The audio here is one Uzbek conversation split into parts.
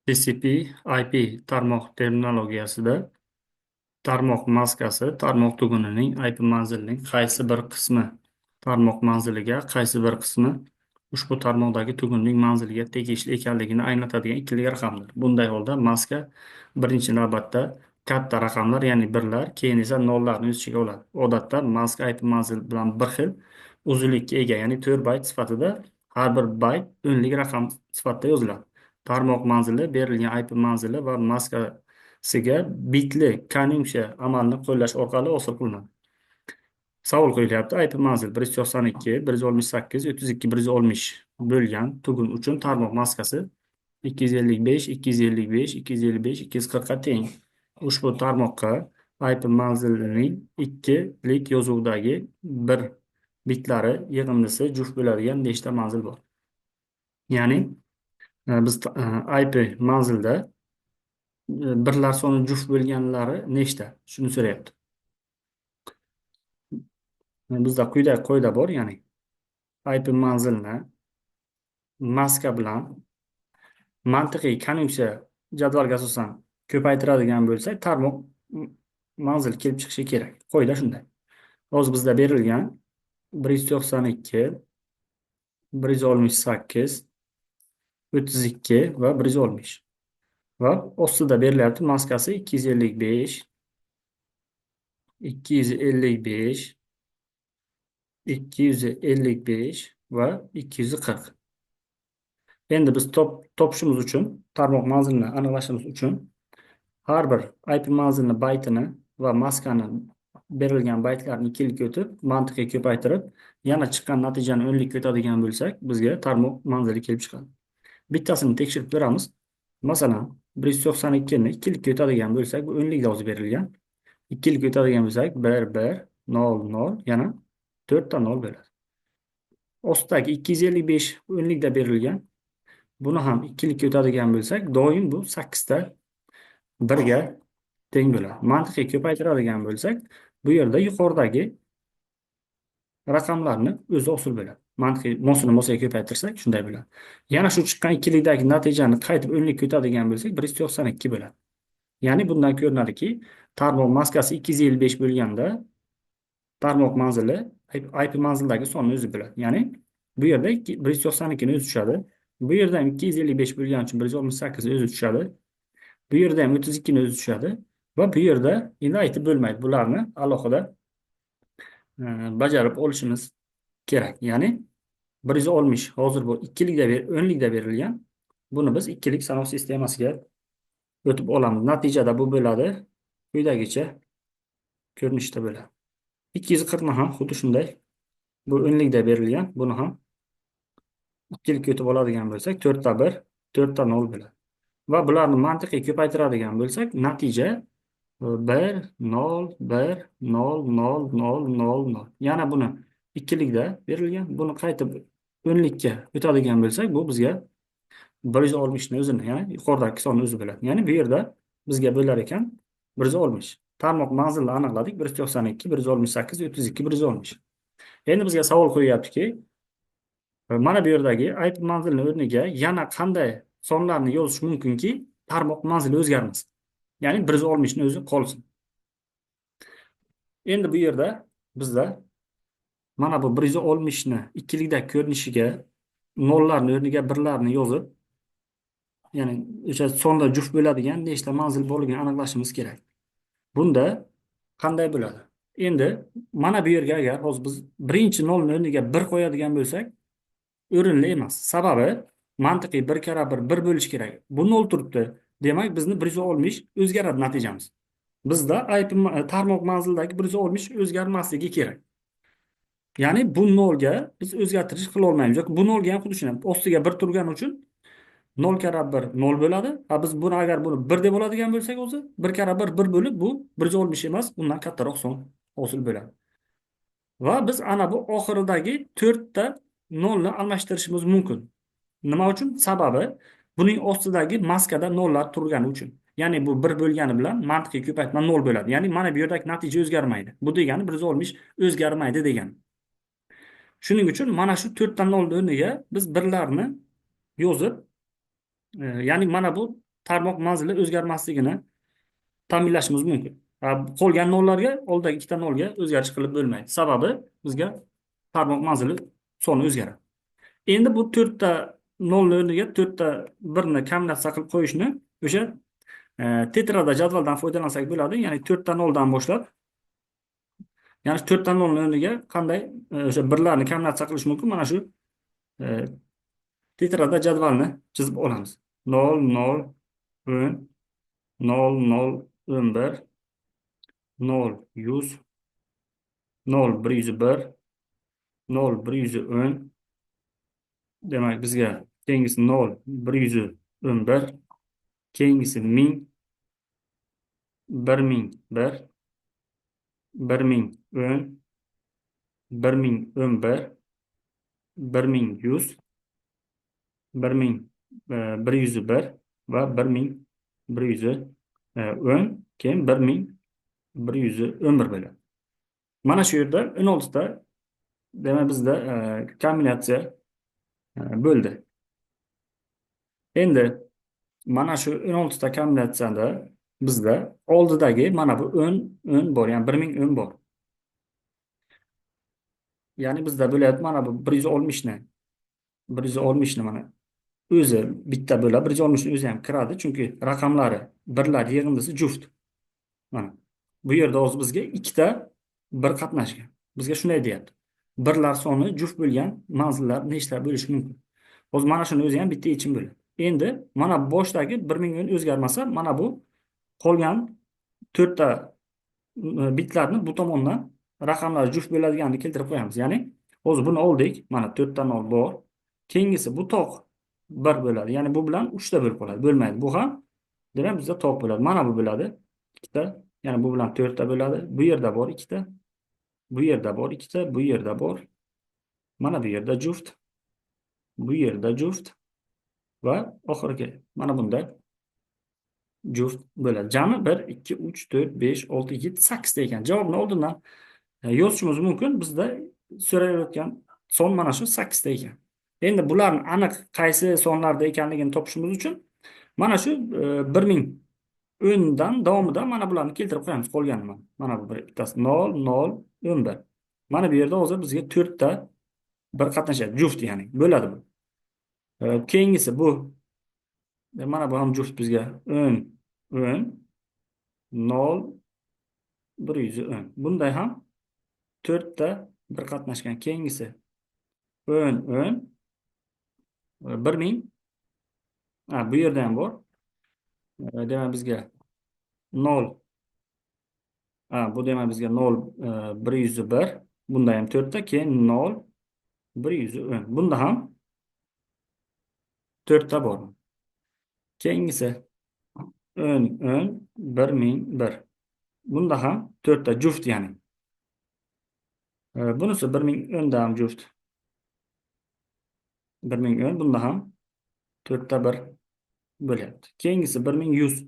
TCP/IP tarmoq terminologiyasida tarmoq maskasi tarmoq tugunining IP manzilining qaysi bir qismi tarmoq manziliga, qaysi bir qismi ushbu tarmoqdagi tugunning manziliga tegishli ekanligini anglatadigan ikkilik raqamdir. Bunday holda maska birinchi navbatda katta raqamlar, ya'ni birlar, keyin esa nollarni o'z ichiga oladi. Odatda maska IP manzil bilan bir xil uzunlikka ega, ya'ni 4 bayt sifatida har bir bayt o'nlik raqam sifatida yoziladi. Tarmoq manzili berilgan IP manzili va maskasiga bitli konjunksiya amalini qo'llash orqali hosil qilinadi. Savol qo'yilyapti. IP manzil 192, 168, 32, 110 bo'lgan tugun uchun tarmoq maskasi 255, 255, 255, 240 ga teng. Ushbu tarmoqqa IP manzilining ikkilik yozuvdagi bir bitlari yig'indisi juft bo'ladigan nechta manzil bor? Ya'ni biz IP manzilda birlar soni juft bo'lganlari nechta? Shuni so'rayapti. Bizda quyidagi qoida bor, ya'ni IP manzilni maska bilan mantiqiy konjunksiya jadvalga asosan ko'paytiradigan bo'lsak, tarmoq manzil kelib chiqishi kerak. Qoida shunday. Hozir bizda berilgan 192, 168, 32 va 110. Va ostida berilyapti maskasi 255, 255, 255 va 240. Endi biz topishimiz uchun, tarmoq manzilini aniqlashimiz uchun har bir IP manzilni baytini va maskani berilgan baytlarni ikkilikka o'tib, mantiqiy ko'paytirib, yana chiqqan natijani o'nlikka o'tadigan bo'lsak, bizga tarmoq manzili kelib chiqadi. Bittasini tekshirib ko'ramiz. Masalan, 192 ni ikkilikka o'tadigan bo'lsak, bu o'nlikda o'zi berilgan. Ikkilikka o'tadigan bo'lsak, 1 1 0 0 yana 4 ta 0 bo'ladi. Ostidagi 255 o'nlikda berilgan. Buni ham ikkilikka o'tadigan bo'lsak, doim bu 8 ta 1 ga teng bo'ladi. Mantiqiy ko'paytiradigan bo'lsak, bu yerda yuqoridagi raqamlarni o'zi hosil bo'ladi. Mantiqiy mosini ko'paytirsak shunday bo'ladi. Yana shu chiqqan ikkilikdagi natijani qaytib o'nlikka o'tadigan bo'lsak, 192 bo'ladi. Ya'ni bundan ko'rinadiki, tarmoq maskasi 255 bo'lganda tarmoq manzili IP manzildagi sonning o'zi bo'ladi. Ya'ni bu yerda 192 ni o'zi tushadi. Bu yerda ham 255 bo'lgani uchun 168 o'zi tushadi. Bu yerda ham 32 ni o'zi tushadi va bu yerda endi aytib bo'lmaydi. Bularni alohida bajarib olishimiz kerak. Ya'ni 160 hozir bu o'nlikda berilgan. Buni biz ikkilik sanov sistemasiga o'tib olamiz. Natijada bu bo'ladi quyidagicha ko'rinishda bo'ladi. 240 ni ham xuddi shunday. Bu o'nlikda berilgan. Buni ham ikkilikka o'tib oladigan bo'lsak, 4 ta 1, 4 ta 0 bo'ladi. Va bularni mantiqiy ko'paytiradigan bo'lsak, natija 1 0 1 0 0 0 0 0. Yana buni ikkilikda berilgan. Buni qaytib o'nlikka o'tadigan bo'lsak, bu bizga 160 ni o'zini, ya'ni yuqoridagi sonning o'zi bo'ladi. Ya'ni bu yerda bizga bo'lar ekan 160. Tarmoq manzilini aniqladik. 192, 168, 32, 110. Endi bizga savol qo'yyaptiki, mana bu yerdagi IP manzilini o'rniga yana qanday sonlarni yozish mumkinki, tarmoq manzili o'zgarmasin. Ya'ni 160 ni o'zi qolsin. Endi bu yerda bizda mana bu 160 ni ikkilikda ko'rinishiga nollarni o'rniga birlarni yozib, ya'ni o'sha sonda juft bo'ladigan nechta manzil borligini aniqlashimiz kerak. Bunda qanday bo'ladi? Endi mana bu yerga agar hozir biz birinchi nolni o'rniga 1 qo'yadigan bo'lsak, o'rinli emas. Sababi mantiqiy 1 kara 1 1 bo'lish kerak. Bu 0 turibdi. Demak, bizni 160 o'zgaradi natijamiz. Bizda IP tarmoq manzilidagi 160 o'zgarmasligi kerak. Ya'ni bu 0 ga biz o'zgartirish qila olmaymiz. Bu 0 ga ham xuddi shunday. Ostiga 1 turgani uchun 0 kara 1 0 bo'ladi. Biz buni agar buni 1 deb oladigan bo'lsak, o'zi 1 kara 1 1 bo'lib bu 160 emas, undan kattaroq son hosil bo'ladi. Va biz ana bu oxiridagi 4 ta 0 ni almashtirishimiz mumkin. Nima uchun? Sababi buning ostidagi maskada 0 lar turgani uchun. Ya'ni bu 1 bo'lgani bilan mantiqiy ko'paytma 0 bo'ladi. Ya'ni mana bu yerdagi natija o'zgarmaydi. Bu degani 160 o'zgarmaydi degani. Shuning uchun mana shu 4 ta 0 o'rniga biz birlarni yozib, ya'ni mana bu tarmoq manzili o'zgarmasligini ta'minlashimiz mumkin. Qolgan nollarga, oldidagi ikkita nolga o'zgarish qilib bo'lmaydi. Sababi bizga tarmoq manzili soni o'zgaradi. Endi bu to'rtta nolni o'rniga to'rtta birni kombinatsiya qilib qo'yishni o'sha tetrada jadvaldan foydalansak bo'ladi. Ya'ni to'rtta noldan boshlab, ya'ni to'rtta nolni o'rniga qanday o'sha birlarni kombinatsiya qilish mumkin? Mana shu e, tetrada jadvalni chizib olamiz. 0, 0, 10, 0, 0, 11, 0, 100, 0, 101, 0, 110. Demak, bizga keyingisi 0, 111, keyingisi 1000, 1001, 1010, 1011, 1100, 1101 va 1110, keyin 1111 bo'ladi. Mana shu yerda 16 ta demak bizda kombinatsiya bo'ldi. Endi mana shu 16 ta kombinatsiyada bizda oldidagi mana bu 10 bor, ya'ni 1010 bor. Ya'ni bizda bo'lyapti mana bu 160 ni mana o'zi bitta bo'ladi. 160 ni o'zi ham kiradi, chunki raqamlari birlar yig'indisi juft. Mana bu yerda hozir bizga ikkita bir qatnashgan. Bizga shunday deyapti. Birlar soni juft bo'lgan manzillar nechta bo'lishi mumkin? Hozir mana shuni o'zi ham bitta yechim bo'ladi. Endi mana boshdagi 1010 o'zgarmasa, mana bu qolgan to'rtta bitlarni bu tomondan raqamlar juft bo'ladiganini keltirib qo'yamiz. Ya'ni hozir buni oldik. Mana 4 ta nol bor. Keyingisi bu toq 1 bo'ladi. Ya'ni bu bilan 3 ta bo'lib qoladi. Bo'lmaydi. Bu ham demak bizda toq bo'ladi. Mana bu bo'ladi. 2 ta. Ya'ni bu bilan 4 ta bo'ladi. Bu yerda bor 2 ta. Bu yerda bor 2 ta. Bu yerda bor. Mana bu yerda juft. Bu yerda juft. Va oxirgi mana bunda juft bo'ladi. Jami 1, 2, 3, 4, 5, 6, 7, 8 ta ekan. Javobni oldindan yozishimiz mumkin. Bizda so'ralayotgan son mana shu 8 ta ekan. Endi bularni aniq qaysi sonlarda ekanligini topishimiz uchun mana shu 1010 dan davomida mana bularni keltirib qo'yamiz. Qolganini mana bu bittasi 0, 0, 11. Mana bu yerda hozir bizga 4 ta bir qatnashadi. Juft ya'ni bo'ladi bu. Keyingisi bu mana bu ham juft bizga 10, 10, 0, 110. Bunday ham 4 ta bir qatnashgan. Keyingisi 10, 10, 1000. Bu yerda ham bor. Demak bizga 0. Bu demak bizga 0, 101. Bunda ham 4 ta, keyin 0, 110. Bunda ham 4 ta bor. Keyingisi 10, 10, 1001. Bunda ham 4 ta juft ya'ni. Bunisi 1010 da ham juft. 1010 bunda ham 4 ta 1 bo'lyapti. Keyingisi 1100.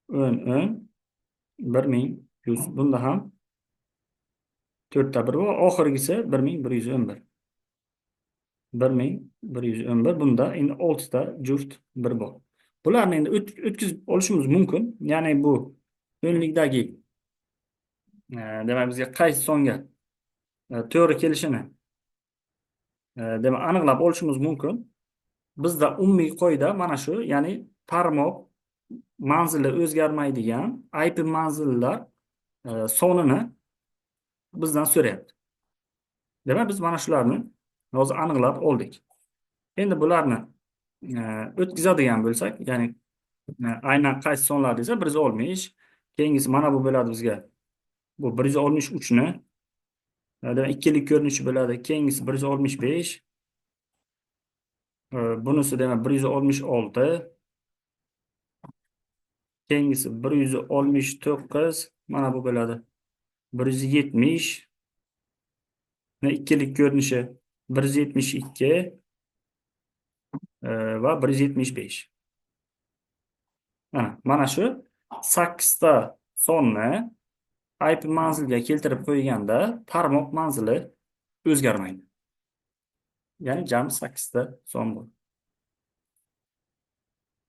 10, 10, 1100. Bunda ham 4 ta 1 va oxirgisi 1111. 1111. Bunda endi 6 ta juft 1 bor. Bularni endi o'tkazib olishimiz mumkin. Ya'ni bu o'nlikdagi demak bizga qaysi songa to'g'ri kelishini demak aniqlab olishimiz mumkin. Bizda umumiy qoida mana shu, ya'ni tarmoq manzili o'zgarmaydigan IP manzillar sonini bizdan so'rayapti. Demak biz mana shularni hozir aniqlab oldik. Endi bularni o'tkazadigan bo'lsak, ya'ni aynan qaysi sonlar desa 160, keyingisi mana bu bo'ladi bizga. Bu 163 ni demak ikkilik ko'rinishi bo'ladi. Keyingisi 165. Bunisi demak 166. Keyingisi 169. Mana bu bo'ladi. 170. Ikkilik ko'rinishi 172 va 175. Mana shu 8 ta sonni IP manzilga keltirib qo'yganda tarmoq manzili o'zgarmaydi. Ya'ni jami 8 ta son bor.